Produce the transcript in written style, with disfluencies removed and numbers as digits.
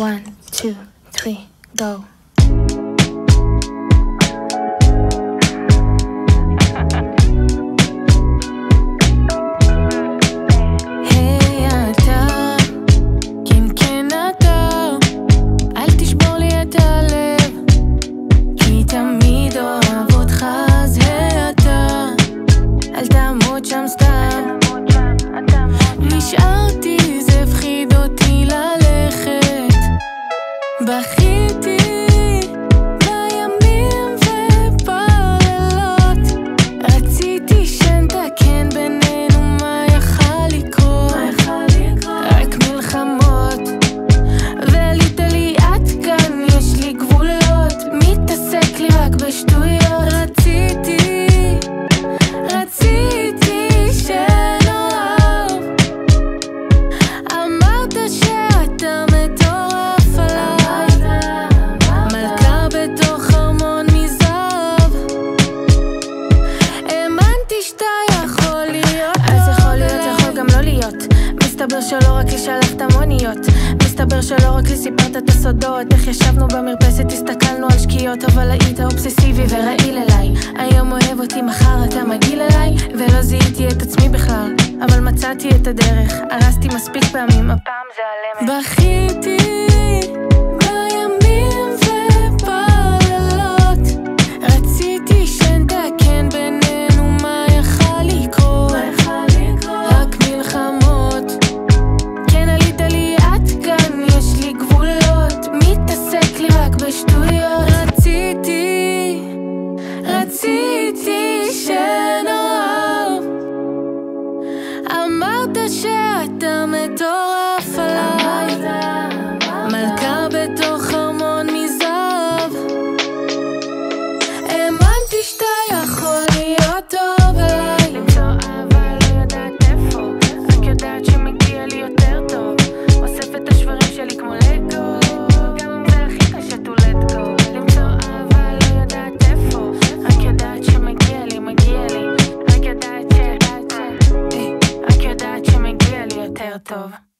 1, 2, 3, go. שם סתם נשארתי, זה הפחיד אותי ללכת, בכיתי בימים ובלילות, רציתי שנתקן בינינו מה יכל לקרות, רק מלחמות, ועלית לי עד כאן, יש לי גבולות, מתעסק לי רק בשטויות, רציתי מסתבר שלא רק לי שלחת מוניות, מסתבר שלא רק לי סיפרת את הסודות, איך ישבנו במרפסת, הסתכלנו על שקיעות, אבל היית אובססיבי ורעיל אליי, היום אוהב אותי, מחר אתה מגעיל אליי, ולא זיהיתי את עצמי בכלל, אבל מצאתי את הדרך, הרסתי מספיק פעמים, הפעם זה הלמת, בכיתי בימים ובלילות, רציתי שנתקן בינינו מה יכל לקרות, רק מלחמות, רציתי שנאהב, אמרת שאתה מטורף עליי, מלכה בתוך ארמון מזהב, האמנתי שאתה יכול להיות טוב עליי, למצוא אהבה לא יודעת איפה, רק יודעת שמגיע לי יותר טוב, אוסף את השברים שלי כמו לגו, גם אם זה הכי קשה to let go, למצוא אהבה לא יודעת איפה, רק יודעת שמגיע לי, רק יודעת שמגיע לי יותר טוב.